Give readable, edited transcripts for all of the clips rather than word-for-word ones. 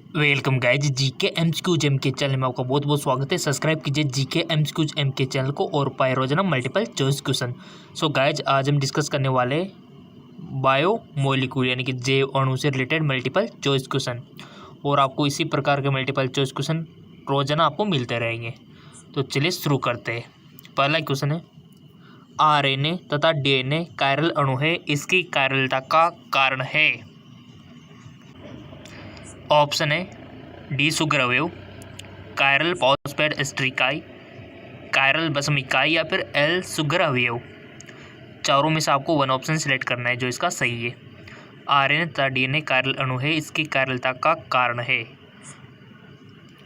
Welcome guys GK MCQs M के channel में आपका बहुत बहुत स्वागत है। सब्सक्राइब कीजिए जीके एमसीक्यूज एम के चैनल को और पाए रोजाना multiple choice question. So guys आज हम डिस्कस करने वाले बायो मॉलिक्यूल यानी कि जैव अणु से रिलेटेड मल्टीपल चॉइस क्वेश्चन, और आपको इसी प्रकार के मल्टीपल चॉइस क्वेश्चन रोजाना आपको मिलते रहेंगे। तो चलिए शुरू करते हैं। पहला क्वेश्चन है, आरएनए तथा डीएनए कायरल अणु है, इसकी कायरलता का कारण है। ऑप्शन है डी सुगर अवयव, कायरल फॉस्फेट एस्टर इकाई, कायरल भस्म इकाई या फिर एल सुगर अवयव। चारों में से आपको वन ऑप्शन सिलेक्ट करना है जो इसका सही है। आरएनए तथा डीएनए कायरल अणु है, इसकी कायरलता का कारण है।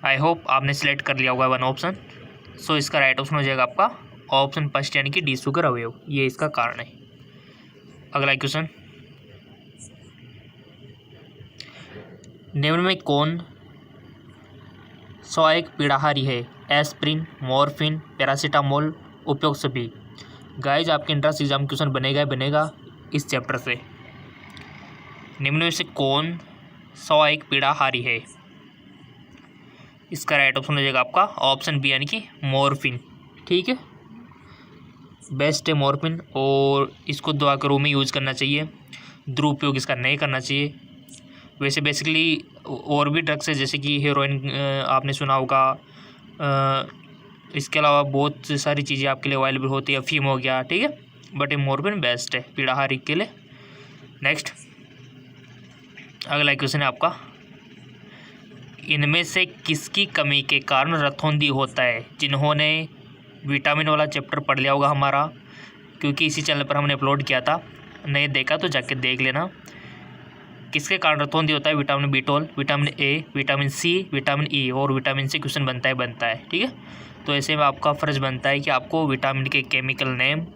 आई होप आपने सिलेक्ट कर लिया होगा वन ऑप्शन। सो इसका राइट ऑप्शन हो जाएगा आपका ऑप्शन फर्स्ट यानी कि डी सुगर अवयव, ये इसका कारण है। अगला क्वेश्चन, निम्न में कौन सहायक पीड़ाहारी है? एस्प्रिन, मॉर्फिन, पैरासीटामोल, उपयोग सभी। गाइज आपके एंट्रेंस एग्जाम क्वेश्चन बनेगा इस चैप्टर से। निम्न में से कौन सहायक पीड़ाहारी है? इसका राइट ऑप्शन हो जाएगा आपका ऑप्शन बी यानी कि मॉर्फिन। ठीक है, बेस्ट है मॉर्फिन, और इसको दवा के रूप में यूज़ करना चाहिए, दुरुपयोग इसका नहीं करना चाहिए। वैसे बेसिकली और भी ड्रग्स है जैसे कि हेरोइन आपने सुना होगा, इसके अलावा बहुत सारी चीज़ें आपके लिए अवेलेबल होती है, अफीम हो गया, ठीक है, बट ये मॉर्फिन बेस्ट है पीड़ाहारी के लिए। नेक्स्ट अगला क्वेश्चन है आपका, इनमें से किसकी कमी के कारण रतौंधी होता है? जिन्होंने विटामिन वाला चैप्टर पढ़ लिया होगा हमारा, क्योंकि इसी चैनल पर हमने अपलोड किया था, नहीं देखा तो जाके देख लेना। किसके कारण रतौंधी होता है? विटामिन बी12, vitamin A, vitamin C, vitamin E और विटामिन सी क्वेश्चन बनता है। ठीक है, तो ऐसे में आपका फ़र्ज बनता है कि आपको विटामिन के केमिकल नेम,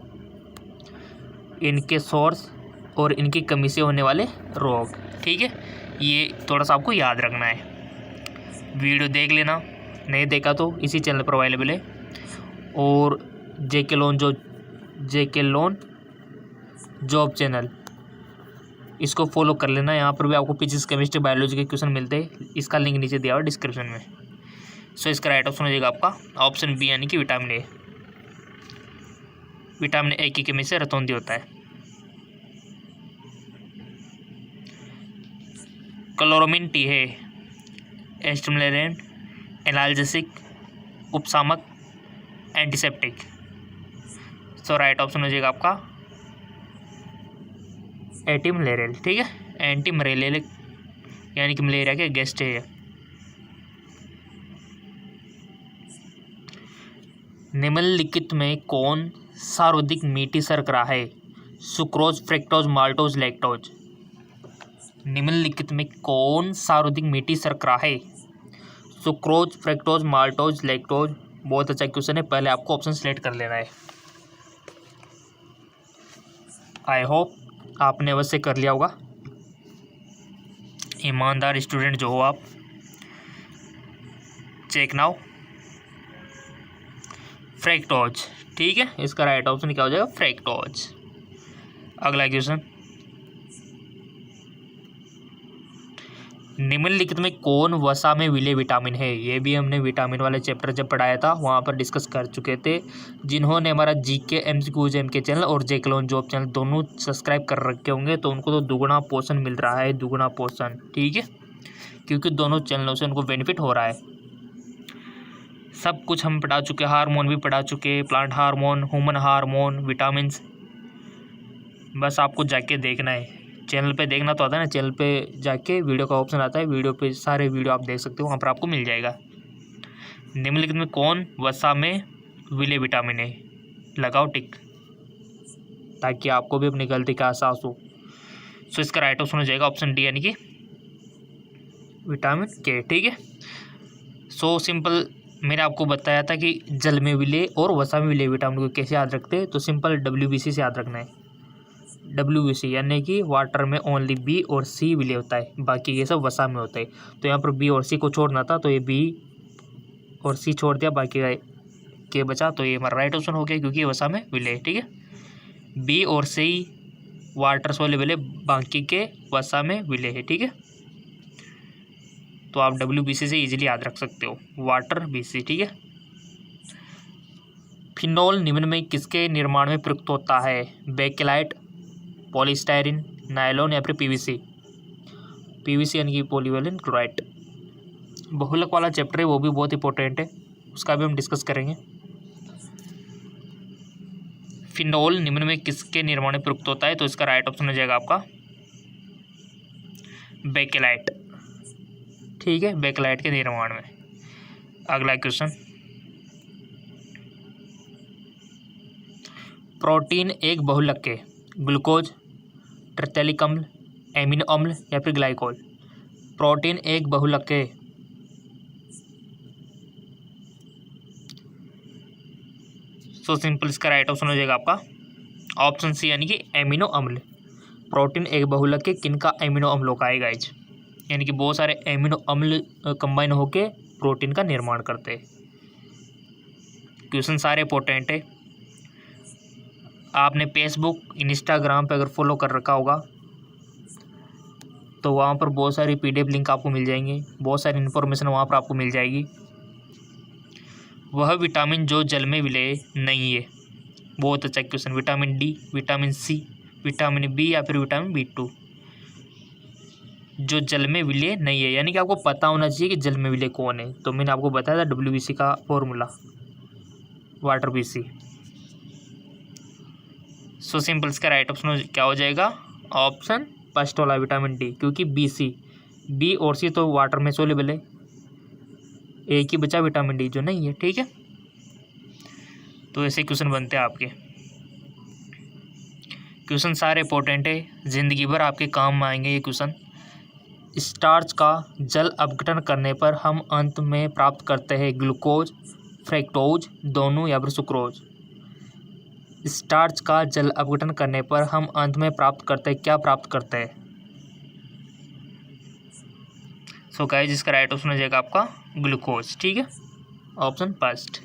इनके सोर्स और इनकी कमी से होने वाले रोग, ठीक है, ये थोड़ा सा आपको याद रखना है। वीडियो देख लेना, नहीं देखा तो इसी चैनल पर अवेलेबल है। और जेके लोन जॉब चैनल, इसको फॉलो कर लेना। यहाँ पर भी आपको फिजिक्स, केमिस्ट्री, बायोलॉजी के क्वेश्चन मिलते हैं, इसका लिंक नीचे दिया हुआ डिस्क्रिप्शन में। सो इसका राइट ऑप्शन हो जाएगा आपका ऑप्शन बी यानी कि विटामिन ए। विटामिन ए की कमी से रतौंधी होता है। क्लोरामिन टी है स्टिमुलेंट, एनाल्जेसिक, उपशामक, एंटीसेप्टिक। सो राइट ऑप्शन हो जाएगा आपका एंटी मलेरियल। ठीक है, एंटी मलेरियल यानी कि मलेरिया के अगेंस्ट है। निम्नलिखित में कौन सर्वाधिक मीठी शर्करा है? Sucrose, fructose, maltose, lactose. निम्नलिखित में कौन सर्वाधिक मीठी शर्करा है? Sucrose, fructose, maltose, lactose. बहुत अच्छा क्वेश्चन है, पहले आपको ऑप्शन सेलेक्ट कर लेना है। आई होप आपने अवश्य कर लिया होगा, ईमानदार स्टूडेंट जो हो आप। Check now, fructose. ठीक है, इसका राइट ऑप्शन क्या हो जाएगा? फ्रक्टोज। अगला क्वेश्चन, निम्नलिखित में कौन वसा में विलय विटामिन है? ये भी हमने विटामिन वाले चैप्टर जब पढ़ाया था वहाँ पर डिस्कस कर चुके थे। जिन्होंने हमारा जीके एमसीक्यूज एम के चैनल और जेके लोन जॉब चैनल दोनों सब्सक्राइब कर रखे होंगे तो उनको तो दुगना पोर्शन मिल रहा है, दुगना पोर्शन। ठीक है, क्योंकि दोनों चैनलों से उनको बेनिफिट हो रहा है। सब कुछ हम पढ़ा चुके, हार्मोन भी पढ़ा चुके, plant hormone, human hormone, vitamin. बस आपको जाके देखना है, चैनल पे देखना तो आता है ना, चैनल पे जाके वीडियो का ऑप्शन आता है, वीडियो पे सारे वीडियो आप देख सकते हो, वहाँ पर आपको मिल जाएगा। निम्नलिखित में कौन वसा में विलय विटामिन है? लगाओ टिक, ताकि आपको भी अपनी गलती का एहसास हो। सो इसका राइट ऑप्शन हो जाएगा ऑप्शन डी यानी कि विटामिन के। ठीक है, सो सिंपल, मैंने आपको बताया था कि जल में विलय और वसा में विलय विटामिन को कैसे याद रखते हैं, तो सिंपल WBC से याद रखना है। WBC यानी कि वाटर में ओनली बी और सी विलय होता है, बाकी ये सब वसा में होता है। तो यहाँ पर बी और सी को छोड़ना था, तो ये बी और सी छोड़ दिया, बाकी के बचा, तो ये हमारा राइट ऑप्शन हो गया क्योंकि ये वसा में विलय। ठीक है, बी और सी वाटर सोल्यूबल है, बाकी के वसा में विलय है। ठीक है, तो आप WBC से इजीली याद रख सकते हो, वाटर BC, ठीक है। फिनोल निम्न में किसके निर्माण में प्रयुक्त होता है? बेकेलाइट, पॉलीस्टायरिन, नायलॉन या फिर PVC यानी कि पॉलीविनाइल क्लोराइड। बहुलक वाला चैप्टर है, वो भी बहुत इंपॉर्टेंट है, उसका भी हम डिस्कस करेंगे। फिनोल निम्न में किसके निर्माण में प्रयुक्त होता है? तो इसका राइट ऑप्शन हो जाएगा आपका बेकेलाइट, ठीक है, बेकेलाइट के निर्माण में। अगला क्वेश्चन, प्रोटीन एक बहुलक है, ग्लूकोज, टर्टेलिक अम्ल, एमिनो अम्ल या फिर ग्लाइकोल। प्रोटीन एक बहुलक है, सो सिंपल इसका राइट ऑप्शन हो जाएगा आपका ऑप्शन सी यानी कि एमिनो अम्ल। प्रोटीन एक बहुलक है किनका? एमिनो अम्लों का है गाइज, यानी कि बहुत सारे एमिनो अम्ल कंबाइन होके प्रोटीन का निर्माण करते हैं। क्वेश्चन सारे इंपॉर्टेंट है। आपने फेसबुक, इंस्टाग्राम पे अगर फॉलो कर रखा होगा तो वहाँ पर बहुत सारी PDF लिंक आपको मिल जाएंगे, बहुत सारी इन्फॉर्मेशन वहाँ पर आपको मिल जाएगी। वह विटामिन जो जल में विलय नहीं है, बहुत अच्छा question. Vitamin D, vitamin C, vitamin B या फिर विटामिन B2 जो जल में विलय नहीं है, यानी कि आपको पता होना चाहिए कि जल में विलय कौन है। तो मैंने आपको बताया था WBC का formula, water BC। So simple इसका राइट ऑप्शन क्या हो जाएगा? ऑप्शन फर्स्ट वाला विटामिन D, क्योंकि B और C तो वाटर में सोल्यूबल है, एक ही बचा विटामिन D जो नहीं है, ठीक है। तो ऐसे क्वेश्चन बनते हैं आपके। क्वेश्चन सारे इंपॉर्टेंट है, जिंदगी भर आपके काम में आएंगे ये क्वेश्चन। स्टार्च का जल अपघटन करने पर हम अंत में प्राप्त करते हैं ग्लूकोज, फ्रक्टोज, दोनों या फिर सुक्रोज। स्टार्च का जल अपघटन करने पर हम अंत में प्राप्त करते हैं, क्या प्राप्त करते हैं? सो गाइस इसका राइट ऑप्शन हो जाएगा आपका ग्लूकोज, ठीक है, ऑप्शन फर्स्ट।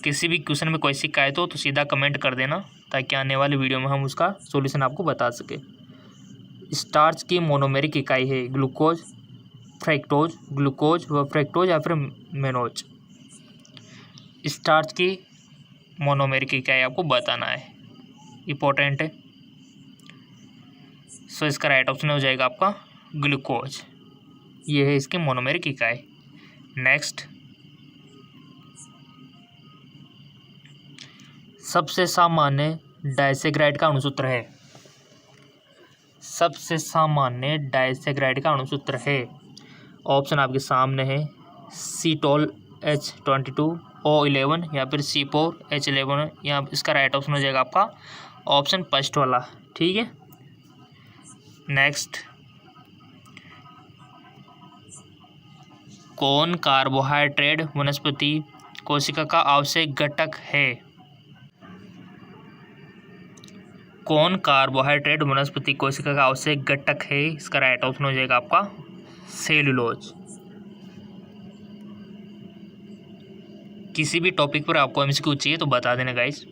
किसी भी क्वेश्चन में कोई शिकायत हो तो सीधा कमेंट कर देना, ताकि आने वाले वीडियो में हम उसका सॉल्यूशन आपको बता सके। स्टार्च की मोनोमेरिक इकाई है ग्लूकोज, फ्रक्टोज, ग्लूकोज व फ्रक्टोज या फिर मेनोज। स्टार्च की मोनोमेरिक इकाई आपको बताना है, इंपॉर्टेंट है। सो इसका राइट ऑप्शन हो जाएगा आपका ग्लूकोज, ये है इसकी मोनोमेरिक इकाई। नेक्स्ट, सबसे सामान्य डाइसेग्राइड का अणुसूत्र है। सबसे सामान्य डाइसेग्राइड का अणुसूत्र है, ऑप्शन आपके सामने है, C12H22O11 या फिर C4H11, या इसका राइट ऑप्शन हो जाएगा आपका ऑप्शन फर्स्ट वाला, ठीक है। नेक्स्ट, कौन कार्बोहाइड्रेट वनस्पति कोशिका का आवश्यक घटक है? कौन कार्बोहाइड्रेट वनस्पति कोशिका का आवश्यक घटक है? इसका राइट ऑप्शन हो जाएगा आपका सेलुलोज। किसी भी टॉपिक पर आपको MCQ चाहिए तो बता देना गाइस,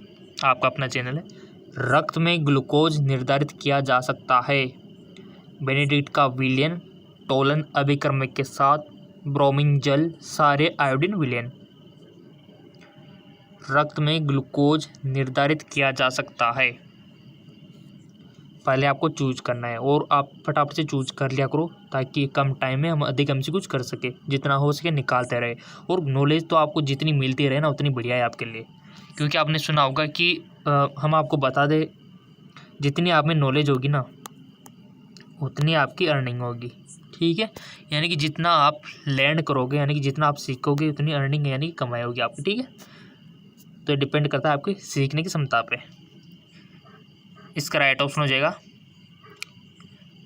आपका अपना चैनल है। रक्त में ग्लूकोज निर्धारित किया जा सकता है, बेनेडिक्ट का विलयन, टोलन अभिकर्मक के साथ, ब्रोमीन जल, सारे आयोडीन विलयन। रक्त में ग्लूकोज निर्धारित किया जा सकता है, पहले आपको चूज करना है, और आप फटाफट से चूज कर लिया करो, ताकि कम टाइम में हम अधिक MCQ कर सके, जितना हो सके निकालते रहे। और नॉलेज तो आपको जितनी मिलती रहे ना उतनी बढ़िया है आपके लिए, क्योंकि आपने सुना होगा कि हम आपको बता दें, जितनी आप में नॉलेज होगी ना उतनी आपकी अर्निंग होगी, ठीक है। यानी कि जितना आप लर्न करोगे, यानी कि जितना आप सीखोगे, उतनी अर्निंग यानी कि कमाई होगी आपकी, ठीक है। तो डिपेंड करता है आपकी सीखने की क्षमता पे। इसका राइट ऑप्शन हो जाएगा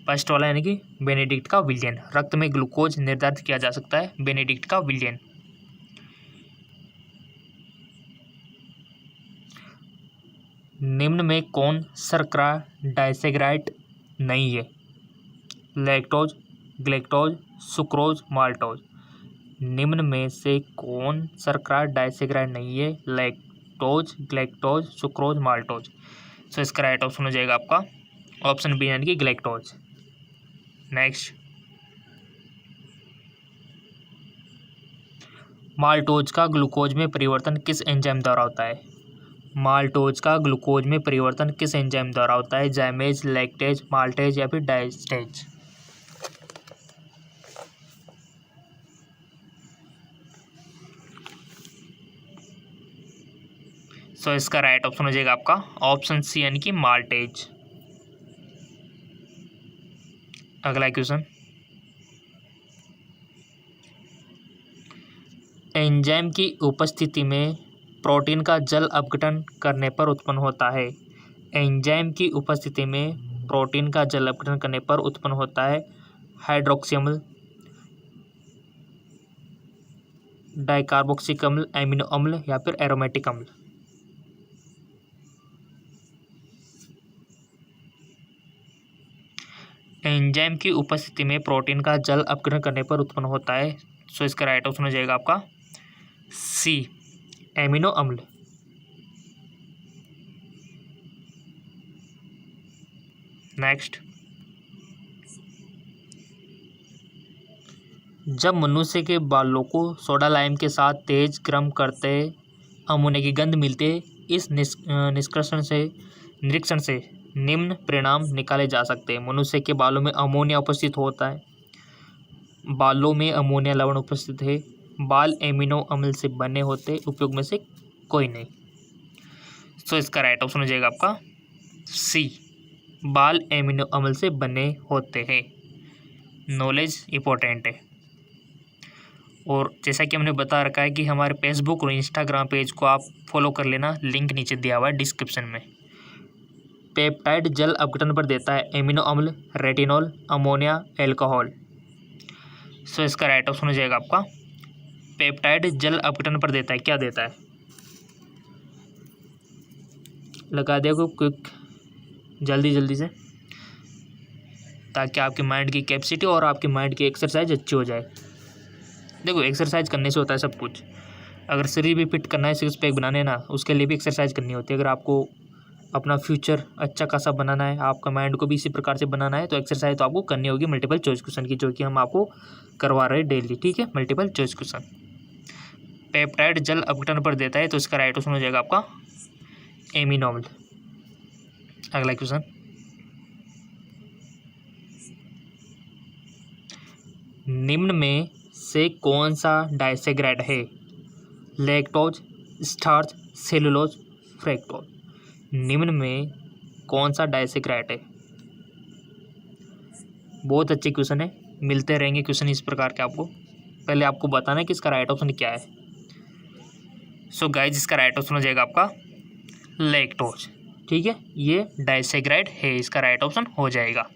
फर्स्ट वाला, यानी कि बेनेडिक्ट का विलयन। रक्त में ग्लूकोज निर्धारित किया जा सकता है, बेनेडिक्ट का विलयन। निम्न में कौन शर्करा डाइसेग्राइड नहीं है? Lactose, galactose, sucrose, maltose. निम्न में से कौन शर्करा डाइसेग्राइड नहीं है? Lactose, galactose, sucrose, maltose. So इसका राइट ऑप्शन हो जाएगा आपका ऑप्शन बी, यानी कि ग्लैक्टोज। नेक्स्ट, माल्टोज का ग्लूकोज में परिवर्तन किस एंजाइम द्वारा होता है? माल्टोज का ग्लूकोज में परिवर्तन किस एंजाइम द्वारा होता है? जाइमेज, लैक्टेज, माल्टेज या फिर डायस्टेज? सो इसका राइट ऑप्शन हो जाएगा आपका ऑप्शन सी यानी कि माल्टेज। अगला क्वेश्चन, एंजाइम की उपस्थिति में प्रोटीन का जल अपघटन करने पर उत्पन्न होता है। एंजाइम की उपस्थिति में प्रोटीन का जल अपघटन करने पर उत्पन्न होता है हाइड्रोक्सी अम्ल, डाइकार्बोक्सिलिक अम्ल, एमिनो अम्ल या फिर एरोमेटिक अम्ल? एंजाइम की उपस्थिति में प्रोटीन का जल अपघटन करने पर उत्पन्न होता है, सो इसका राइट ऑप्शन हो जाएगा आपका सी, एमिनो अम्ल। नेक्स्ट, जब मनुष्य के बालों को सोडा लाइम के साथ तेज गर्म करते अमोनिया की गंध मिलती है, इस निरीक्षण से निम्न परिणाम निकाले जा सकते हैं। मनुष्य के बालों में अमोनिया उपस्थित होता है, बालों में अमोनिया लवण उपस्थित है, बाल एमिनो अम्ल से बने होते, उपयोग में से कोई नहीं। सो इसका राइट ऑप्शन हो जाएगा आपका सी, बाल एमिनो अम्ल से बने होते हैं। नॉलेज इंपॉर्टेंट है। और जैसा कि हमने बता रखा है कि हमारे फेसबुक और इंस्टाग्राम पेज को आप फॉलो कर लेना, लिंक नीचे दिया हुआ है डिस्क्रिप्शन में। पेप्टाइड जल अपघटन पर देता है एमिनो अम्ल, रेटिनॉल, अमोनिया, एल्कोहल? सो इसका राइट ऑप्शन हो जाएगा आपका पेप्टाइड जल अपघटन पर देता है, क्या देता है? लगा देखो क्विक, जल्दी से, ताकि आपके माइंड की कैपेसिटी और आपके माइंड की एक्सरसाइज अच्छी हो जाए। देखो एक्सरसाइज करने से होता है सब कुछ। अगर शरीर भी फिट करना है, सिक्स पैक बनाने ना, उसके लिए भी एक्सरसाइज करनी होती है। अगर आपको अपना फ्यूचर अच्छा खासा बनाना है, आपका माइंड को भी इसी प्रकार से बनाना है, तो एक्सरसाइज तो आपको करनी होगी मल्टीपल चॉइस क्वेश्चन की, जो कि हम आपको करवा रहे हैं डेली। ठीक है, मल्टीपल चॉइस क्वेश्चन। पेप्टाइड जल अपघटन पर देता है, तो इसका राइट ऑप्शन हो जाएगा आपका एमिनो अम्ल। अगला क्वेश्चन, निम्न में से कौन सा डाइसेग्राइड है? Lactose, starch, cellulose, fructose? निम्न में कौन सा डाइसेग्राइड है? बहुत अच्छे क्वेश्चन है, मिलते रहेंगे क्वेश्चन इस प्रकार के आपको। पहले आपको बताना है कि इसका राइट ऑप्शन क्या है। सो गाइज, इसका राइट ऑप्शन हो जाएगा आपका लैक्टोज। ठीक है, ये डाइसेग्राइड है, इसका राइट ऑप्शन हो जाएगा।